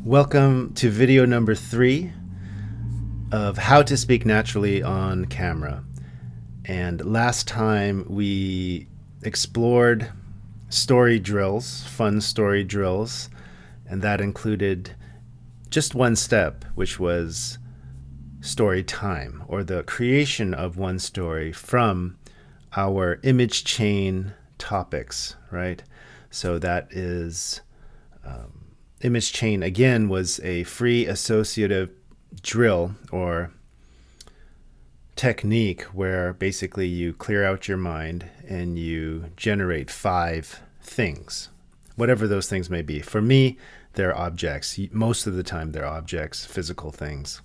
Welcome to video number 3 of how to speak naturally on camera. And last time we explored story drills, fun story drills, and that included just one step, which was story time, or the creation of one story from our image chain topics, right? So that is image chain, again, was a free associative drill or technique where basically you clear out your mind and you generate 5 things, whatever those things may be. For me, they're objects. Most of the time, they're objects, physical things.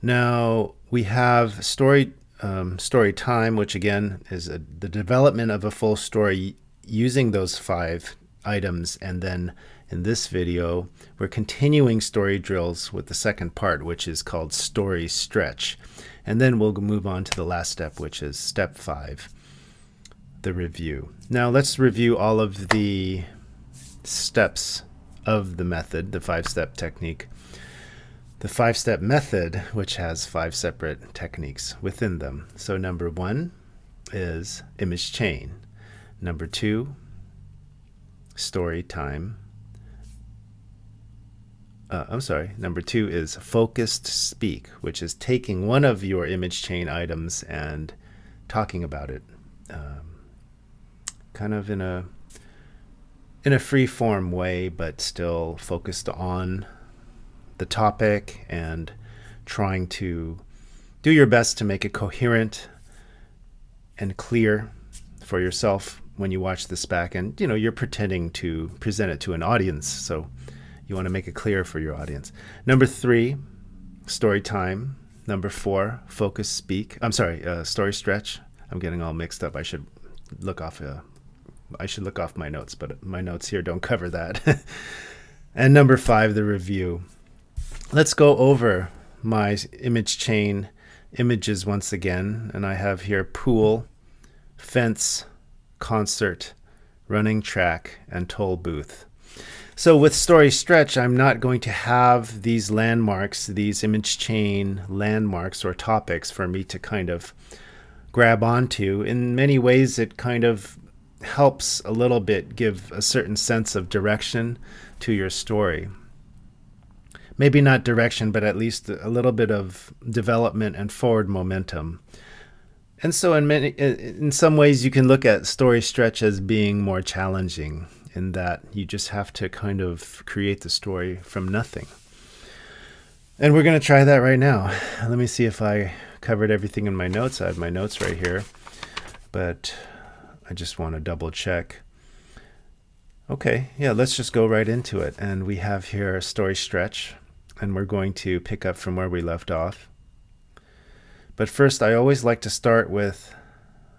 Now, we have story time, which again is the development of a full story using those 5 items. And then in this video, we're continuing story drills with the second part, which is called story stretch. And then we'll move on to the last step, which is step 5, the review. Now let's review all of the steps of the method, the 5-step technique. The 5-step method, which has 5 separate techniques within them. So number 1 is image chain. Number 2, story time. Number 2 is focused speak, which is taking one of your image chain items and talking about it, kind of in a free form way, but still focused on the topic and trying to do your best to make it coherent and clear for yourself when you watch this back. And you're pretending to present it to an audience, so you want to make it clear for your audience. Number 3, story time. Number 4, focus speak. Story stretch. I'm getting all mixed up. I should look off my notes, but my notes here don't cover that. And number 5, the review. Let's go over my image chain images once again. And I have here pool, fence, concert, running track, and toll booth. So with story stretch, I'm not going to have these landmarks, these image chain landmarks or topics for me to kind of grab onto. In many ways, it kind of helps a little bit give a certain sense of direction to your story. Maybe not direction, but at least a little bit of development and forward momentum. And so in some ways, you can look at story stretch as being more challenging in that you just have to kind of create the story from nothing. And we're going to try that right now. Let me see if I covered everything in my notes. I have my notes right here, but I just want to double check. Okay, yeah, let's just go right into it. And we have here a story stretch, and we're going to pick up from where we left off. But first, I always like to start with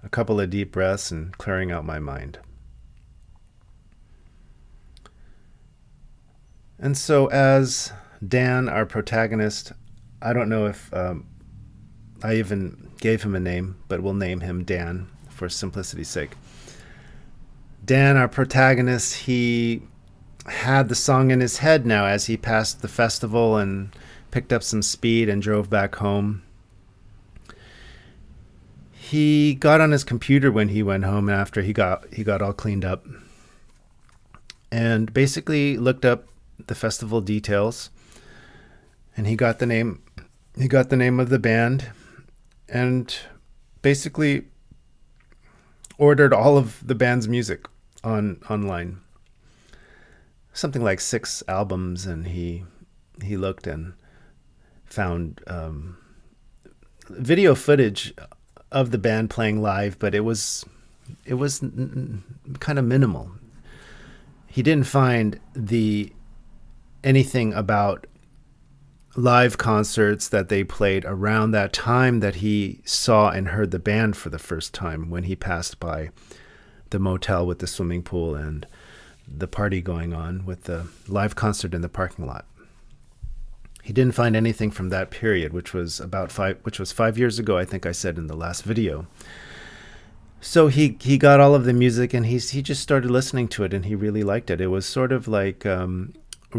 a couple of deep breaths and clearing out my mind. And so as Dan, our protagonist, I don't know if I even gave him a name, but we'll name him Dan for simplicity's sake. Dan, our protagonist, he had the song in his head now as he passed the festival and picked up some speed and drove back home. He got on his computer when he went home after he got all cleaned up and basically looked up the festival details, and he got the name of the band and basically ordered all of the band's music online. Something like 6 albums, and he looked and found video footage of the band playing live, but it was kind of minimal. He didn't find anything about live concerts that they played around that time that he saw and heard the band for the first time when he passed by the motel with the swimming pool and the party going on with the live concert in the parking lot. He didn't find anything from that period, which was 5 years ago, I think I said in the last video. So he got all of the music and he just started listening to it, and he really liked it. It was sort of like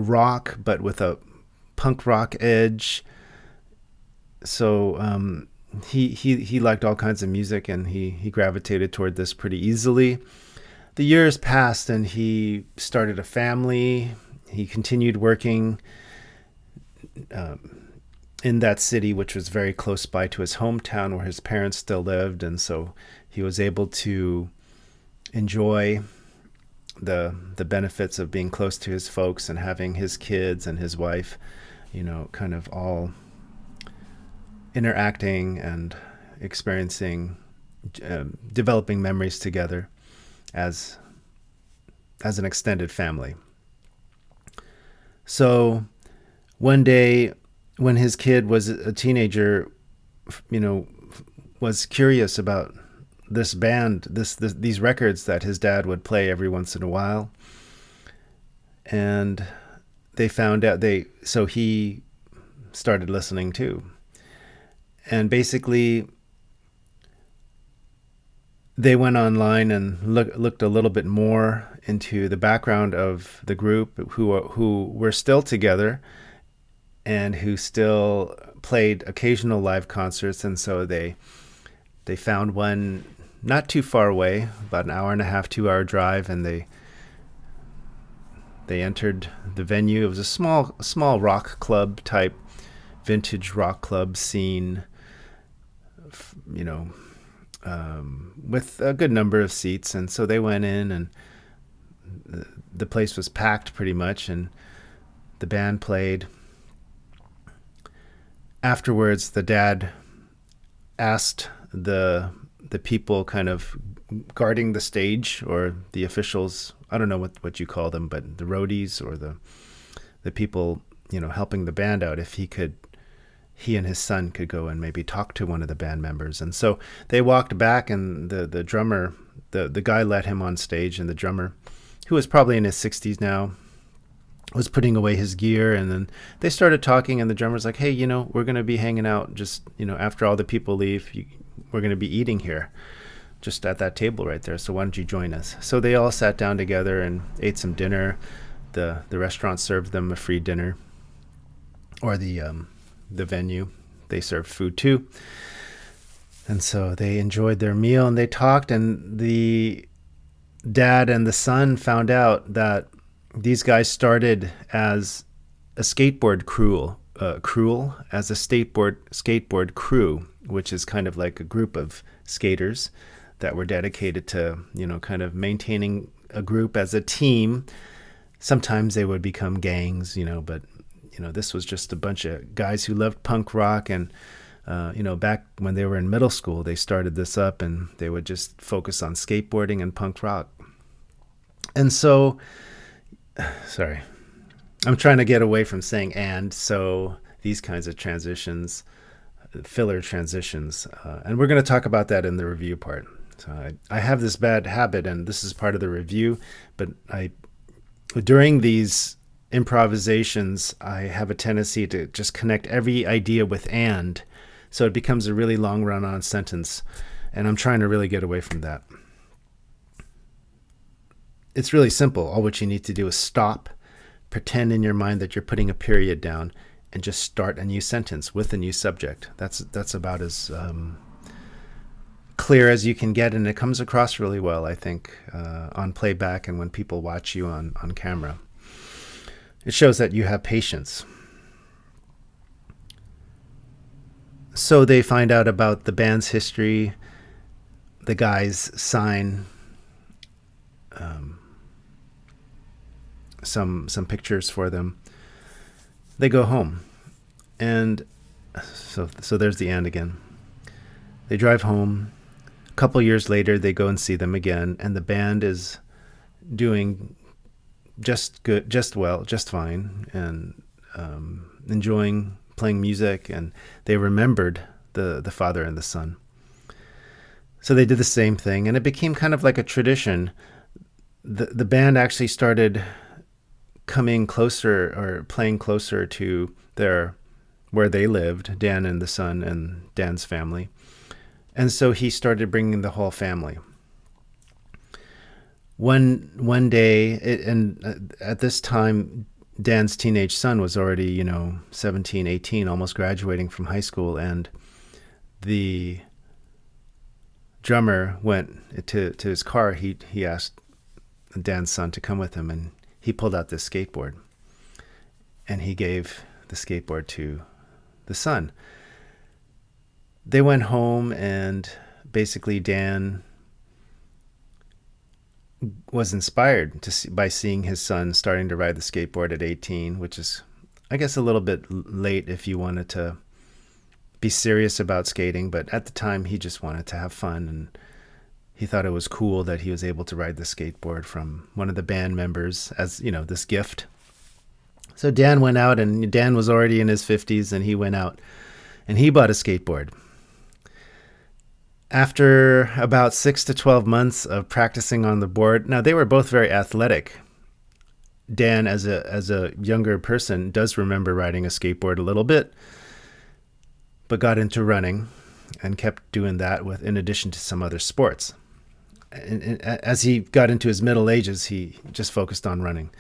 rock, but with a punk rock edge. So he liked all kinds of music, and he gravitated toward this pretty easily. The years passed, and he started a family. He continued working in that city, which was very close by to his hometown where his parents still lived. And so he was able to enjoy the benefits of being close to his folks and having his kids and his wife, kind of all interacting and experiencing, developing memories together as an extended family. So one day when his kid was a teenager, was curious about this band, these records that his dad would play every once in a while. And they found out so he started listening too. And basically they went online and looked a little bit more into the background of the group, who were still together and who still played occasional live concerts. And so they found one not too far away, about an hour and a half, 2-hour drive, and they entered the venue. It was a small rock club type, vintage rock club scene, with a good number of seats. And so they went in, and the place was packed pretty much, and the band played. Afterwards, the dad asked the people kind of guarding the stage, or the officials, I don't know what you call them, but the roadies or the people, helping the band out, if he and his son could go and maybe talk to one of the band members. And so they walked back, and the drummer, the guy let him on stage, and the drummer, who was probably in his 60s now, was putting away his gear. And then they started talking, and the drummer's like, hey, we're going to be hanging out just, after all the people leave, we're going to be eating here just at that table right there. So why don't you join us? So they all sat down together and ate some dinner. The restaurant served them a free dinner, or the venue, they served food too. And so they enjoyed their meal and they talked, and the dad and the son found out that these guys started as a skateboard crew, as a skateboard crew, which is kind of like a group of skaters that were dedicated to, kind of maintaining a group as a team. Sometimes they would become gangs, but this was just a bunch of guys who loved punk rock. And back when they were in middle school, they started this up, and they would just focus on skateboarding and punk rock. And so, sorry, I'm trying to get away from saying "and," so these kinds of transitions, filler transitions, and we're going to talk about that in the review part. So I have this bad habit, and this is part of the review, but during these improvisations, I have a tendency to just connect every idea with "and," so it becomes a really long run-on sentence, and I'm trying to really get away from that. It's really simple. All what you need to do is stop, pretend in your mind that you're putting a period down, and just start a new sentence with a new subject. That's about as clear as you can get, and it comes across really well, I think, on playback and when people watch you on camera. It shows that you have patience. So they find out about the band's history. The guys sign some pictures for them. They go home, and so there's the "and" again. They drive home. A couple years later, they go and see them again, and the band is doing just good, just fine, and enjoying playing music. And they remembered the father and the son. So they did the same thing, and it became kind of like a tradition. The band actually started coming closer, or playing closer to where they lived, Dan and the son and Dan's family. And so he started bringing the whole family. One day, and at this time, Dan's teenage son was already, 17, 18, almost graduating from high school. And the drummer went to his car. He asked Dan's son to come with him, and he pulled out this skateboard, and he gave the skateboard to the son. They went home, and basically Dan was inspired by seeing his son starting to ride the skateboard at 18, which is, I guess, a little bit late if you wanted to be serious about skating. But at the time, he just wanted to have fun, and he thought it was cool that he was able to ride the skateboard from one of the band members as, this gift. So Dan went out, and Dan was already in his 50s, and he went out and he bought a skateboard. After about 6 to 12 months of practicing on the board, now they were both very athletic. Dan, as a younger person, does remember riding a skateboard a little bit, but got into running and kept doing that in addition to some other sports. And as he got into his middle ages, he just focused on running.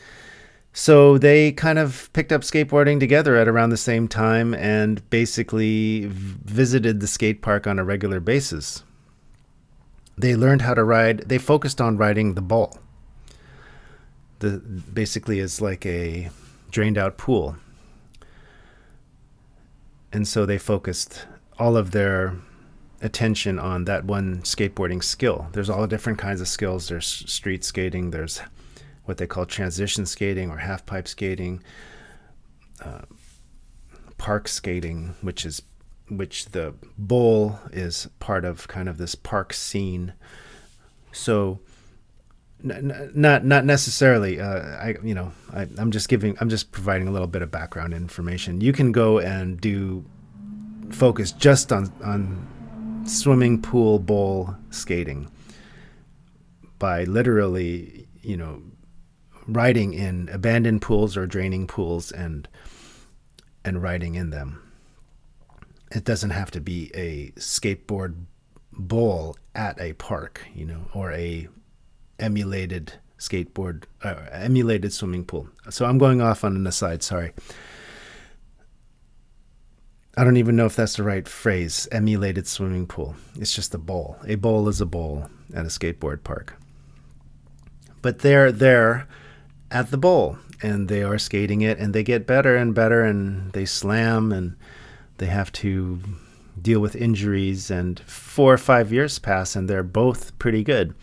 So they kind of picked up skateboarding together at around the same time and basically visited the skate park on a regular basis. They learned how to ride. They focused on riding the bowl. Basically is like a drained out pool. And so they focused all of their attention on that one skateboarding skill. There's all different kinds of skills. There's street skating. There's what they call transition skating or half pipe skating, park skating, which the bowl is part of kind of this park scene. So not necessarily. I'm just providing a little bit of background information. You can go and focus just on swimming pool bowl skating by literally, riding in abandoned pools or draining pools and riding in them. It doesn't have to be a skateboard bowl at a park, or a emulated swimming pool. So I'm going off on an aside, sorry. I don't even know if that's the right phrase, emulated swimming pool. It's just a bowl. A bowl is a bowl at a skateboard park. But they're there at the bowl, and they are skating it, and they get better and better, and they slam, and they have to deal with injuries, and 4 or 5 years pass, and they're both pretty good.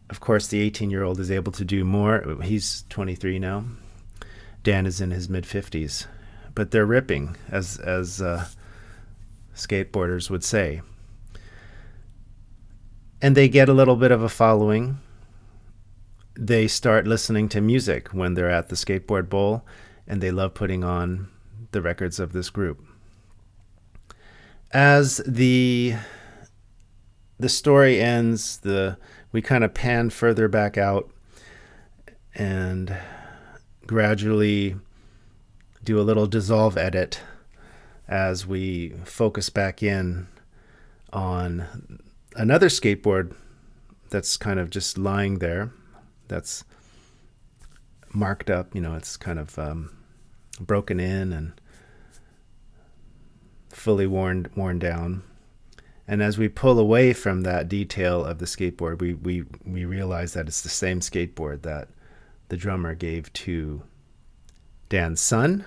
Of course, the 18-year-old is able to do more. He's 23 now. Dan is in his mid-50s. But they're ripping, as skateboarders would say. And they get a little bit of a following. They start listening to music when they're at the skateboard bowl, and they love putting on the records of this group. As the story ends, we kind of pan further back out and gradually do a little dissolve edit as we focus back in on another skateboard that's kind of just lying there. That's marked up, it's kind of broken in and fully worn down. And as we pull away from that detail of the skateboard, we realize that it's the same skateboard that the drummer gave to Dan's son.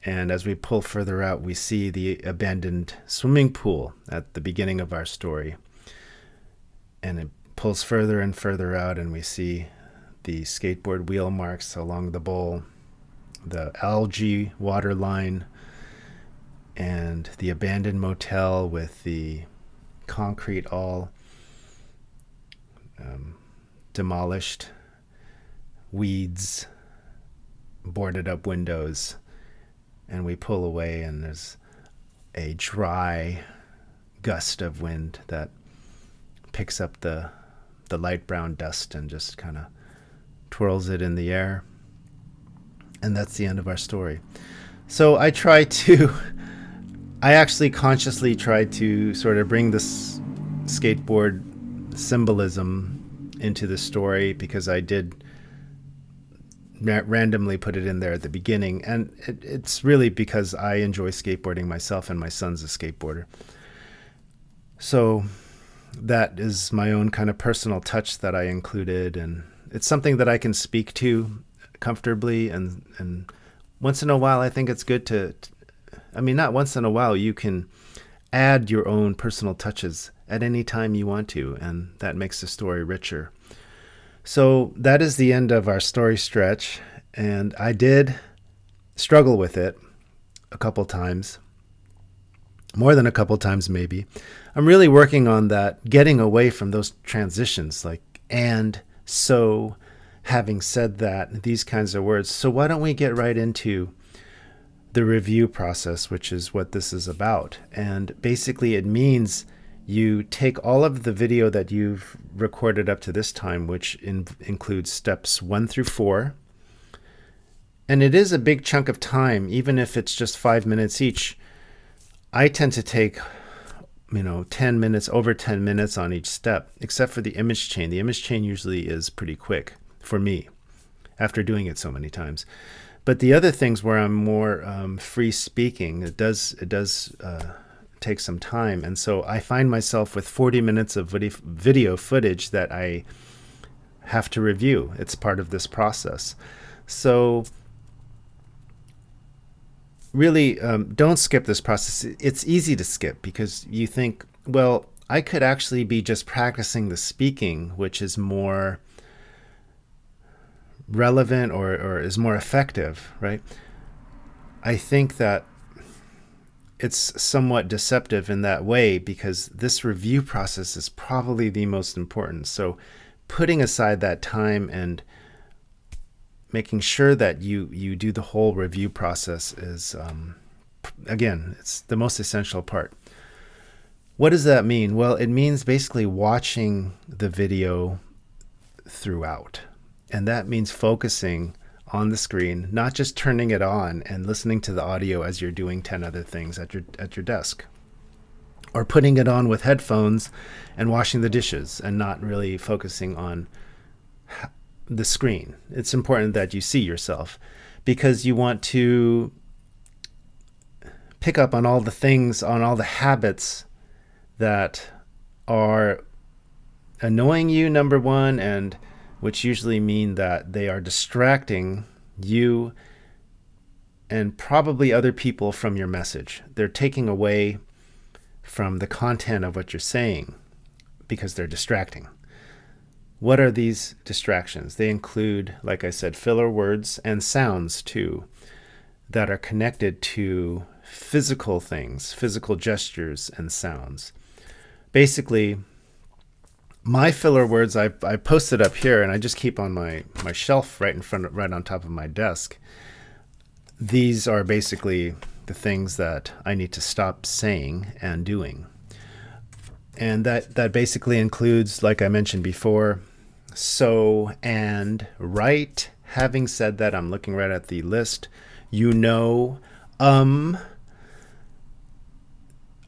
And as we pull further out, we see the abandoned swimming pool at the beginning of our story. And it pulls further and further out, and we see the skateboard wheel marks along the bowl, the algae water line, and the abandoned motel with the concrete all demolished, weeds, boarded up windows. And we pull away, and there's a dry gust of wind that picks up the light brown dust and just kind of twirls it in the air. And that's the end of our story. So I actually consciously tried to sort of bring this skateboard symbolism into the story, because I did randomly put it in there at the beginning. And it's really because I enjoy skateboarding myself, and my son's a skateboarder. So that is my own kind of personal touch that I included, and it's something that I can speak to comfortably. And once in a while, I think it's good to, I mean, not once in a while, you can add your own personal touches at any time you want to, and that makes the story richer. So that is the end of our story stretch, and I did struggle with it a couple times, more than a couple times maybe. I'm really working on that, getting away from those transitions like and, so, having said that, these kinds of words. So why don't we get right into the review process, which is what this is about. And basically it means you take all of the video that you've recorded up to this time, which includes steps 1 through 4. And it is a big chunk of time, even if it's just 5 minutes each. I tend to take, 10 minutes, over 10 minutes on each step, except for the image chain. The image chain usually is pretty quick for me after doing it so many times. But the other things where I'm more free speaking, it does take some time. And so I find myself with 40 minutes of video footage that I have to review. It's part of this process. So really, don't skip this process. It's easy to skip because you think, well, I could actually be just practicing the speaking, which is more relevant or is more effective, right? I think that it's somewhat deceptive in that way because this review process is probably the most important. So putting aside that time and making sure that you do the whole review process is, again, it's the most essential part. What does that mean? Well, it means basically watching the video throughout. And that means focusing on the screen, not just turning it on and listening to the audio as you're doing 10 other things at your desk, or putting it on with headphones and washing the dishes and not really focusing on the screen. It's important that you see yourself because you want to pick up on all the things, on all the habits that are annoying you, number one, and which usually mean that they are distracting you and probably other people from your message. They're taking away from the content of what you're saying because they're distracting. What are these distractions? They include, like I said, filler words and sounds too, that are connected to physical things, physical gestures and sounds. Basically, my filler words I posted up here, and I just keep on my shelf right on top of my desk. These are basically the things that I need to stop saying and doing. And that basically includes, like I mentioned before, so, and, right. Having said that, I'm looking right at the list. I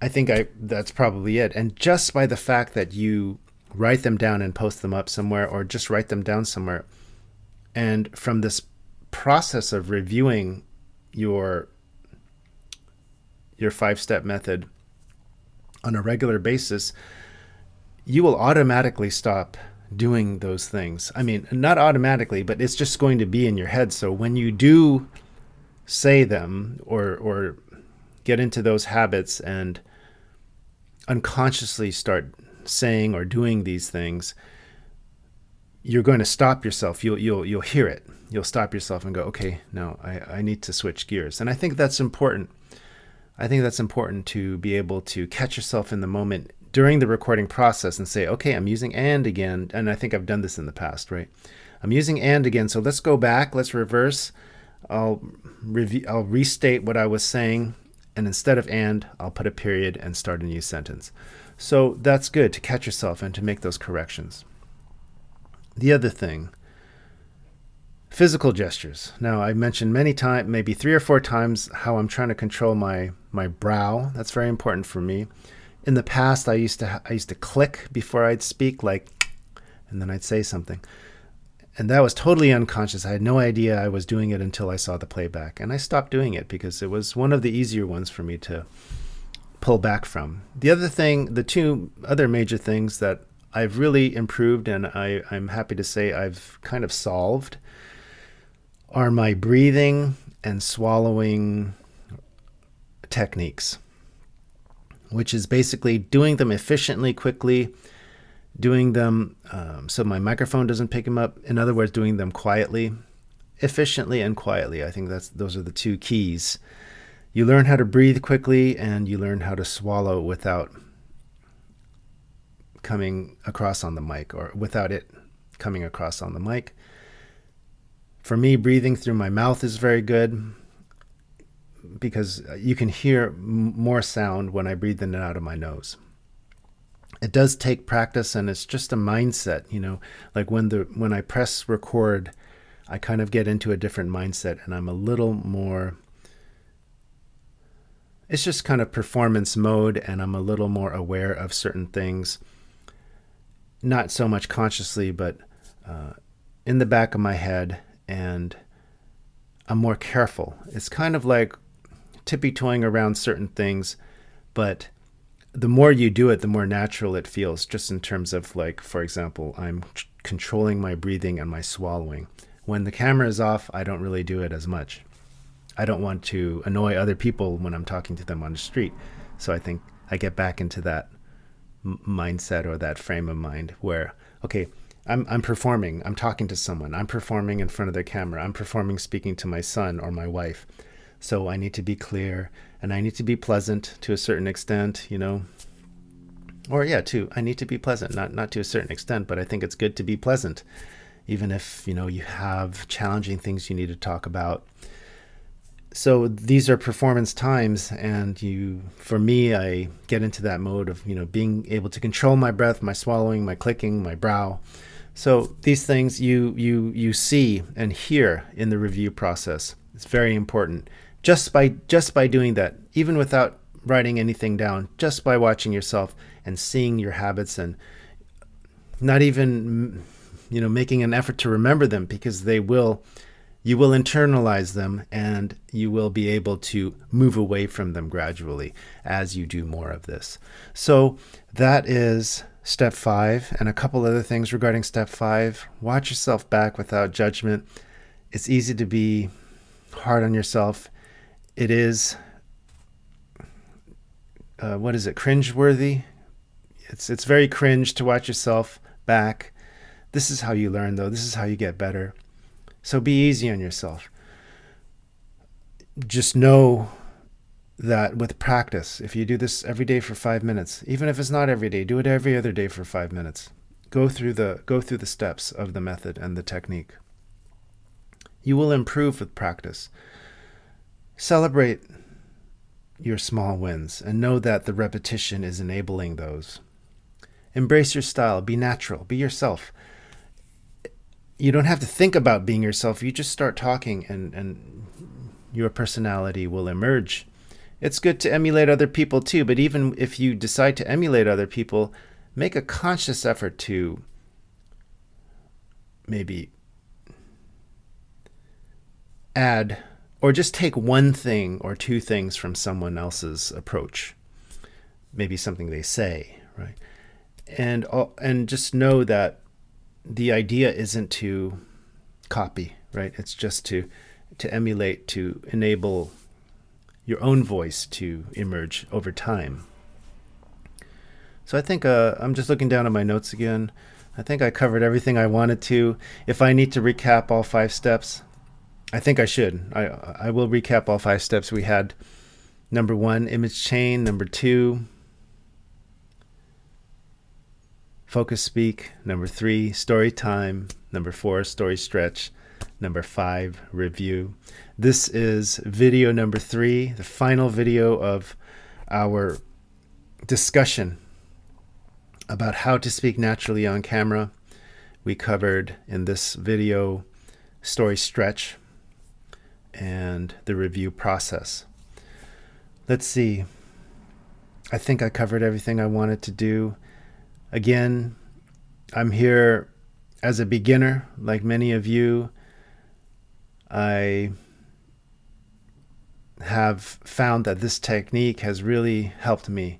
think that's probably it. And just by the fact that you write them down and post them up somewhere, or just write them down somewhere, and from this process of reviewing your 5-step method on a regular basis, you will automatically stop doing those things. I mean, not automatically, but it's just going to be in your head. So when you do say them or get into those habits and unconsciously start saying or doing these things, you're going to stop yourself. You'll hear it. You'll stop yourself and go, okay, no, I need to switch gears. And I think that's important. I think that's important to be able to catch yourself in the moment during the recording process and say, okay, I'm using and again. And I think I've done this in the past, right? I'm using and again. So let's go back. Let's reverse. I'll restate what I was saying. And instead of and, I'll put a period and start a new sentence. So that's good to catch yourself and to make those corrections. The other thing, physical gestures. Now, I mentioned many times, maybe 3 or 4 times, how I'm trying to control my brow. That's very important for me. In the past, I used to click before I'd speak, like, and then I'd say something. And that was totally unconscious. I had no idea I was doing it until I saw the playback. And I stopped doing it because it was one of the easier ones for me to pull back from. The other thing, the two other major things that I've really improved and I'm happy to say I've kind of solved are my breathing and swallowing techniques, which is basically doing them efficiently, quickly, doing them so my microphone doesn't pick them up. In other words, doing them quietly, efficiently, and quietly. I think those are the two keys. You learn how to breathe quickly, and you learn how to swallow without coming across on the mic, or without it coming across on the mic. For me, breathing through my mouth is very good because you can hear more sound when I breathe in and out of my nose. It does take practice, and it's just a mindset, like when I press record, I kind of get into a different mindset, and I'm a little more, it's just kind of performance mode, and I'm a little more aware of certain things, not so much consciously, but in the back of my head, and I'm more careful. It's kind of like tippy-toeing around certain things, but the more you do it, the more natural it feels, just in terms of, like, for example, I'm controlling my breathing and my swallowing. When the camera is off, I don't really do it as much. I don't want to annoy other people when I'm talking to them on the street. So I think I get back into that mindset or that frame of mind where, okay, I'm performing, I'm talking to someone, I'm performing in front of their camera, I'm performing speaking to my son or my wife. So I need to be clear, and I need to be pleasant to a certain extent, or I need to be pleasant, not to a certain extent, but I think it's good to be pleasant, even if, you have challenging things you need to talk about. So these are performance times, and for me, I get into that mode of, being able to control my breath, my swallowing, my clicking, my brow. So these things you see and hear in the review process. It's very important. Just by doing that, even without writing anything down, just by watching yourself and seeing your habits, and not even making an effort to remember them, because you will internalize them, and you will be able to move away from them gradually as you do more of this. So that is step 5, and a couple other things regarding step 5. Watch yourself back without judgment. It's easy to be hard on yourself. It is, cringeworthy? It's very cringe to watch yourself back. This is how you learn, though. This is how you get better. So be easy on yourself. Just know that with practice, if you do this every day for 5 minutes, even if it's not every day, do it every other day for 5 minutes. Go through the steps of the method and the technique. You will improve with practice. Celebrate your small wins and know that the repetition is enabling those. Embrace your style. Be natural. Be yourself. You don't have to think about being yourself. You just start talking, and your personality will emerge. It's good to emulate other people too, but even if you decide to emulate other people, make a conscious effort to maybe add or just take one thing or two things from someone else's approach, maybe something they say, right? And just know that the idea isn't to copy, right? It's just to emulate, to enable your own voice to emerge over time. So I think I'm just looking down at my notes again. I think I covered everything I wanted to. If I need to recap all 5 steps, I think I should. I will recap all 5 steps. We had number 1, image chain. Number 2, focus speak. Number 3, story time. Number 4, story stretch. Number 5, review. This is video number 3, the final video of our discussion about how to speak naturally on camera. We covered in this video story stretch and the review process. Let's see. I think I covered everything I wanted to do. Again, I'm here As a beginner, like many of you, I have found that this technique has really helped me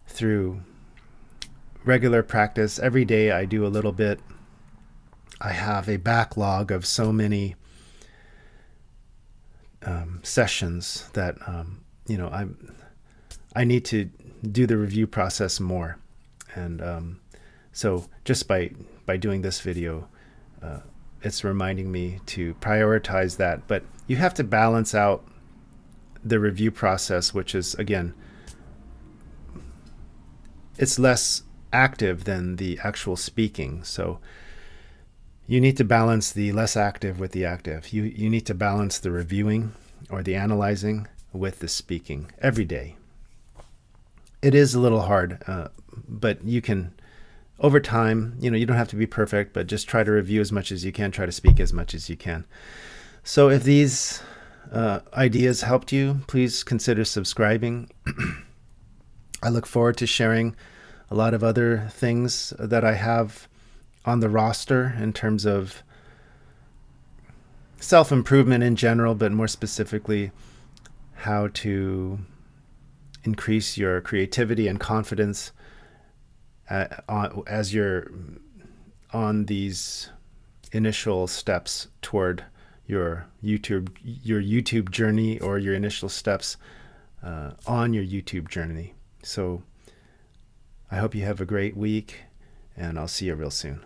through regular practice. Every day I do a little bit. I have a backlog of so many sessions that I need to do the review process more, and so just by doing this video, it's reminding me to prioritize that. But you have to balance out the review process, which is, again, it's less active than the actual speaking. So you need to balance the less active with the active. You need to balance the reviewing or the analyzing with the speaking every day. It is a little hard, but you can, over time, you don't have to be perfect, but just try to review as much as you can, try to speak as much as you can. So if these ideas helped you, please consider subscribing. I look forward to sharing a lot of other things that I have on the roster in terms of self-improvement in general, but more specifically, how to increase your creativity and confidence as you're on these initial steps toward your YouTube journey, or your initial steps on your YouTube journey. So I hope you have a great week, and I'll see you real soon.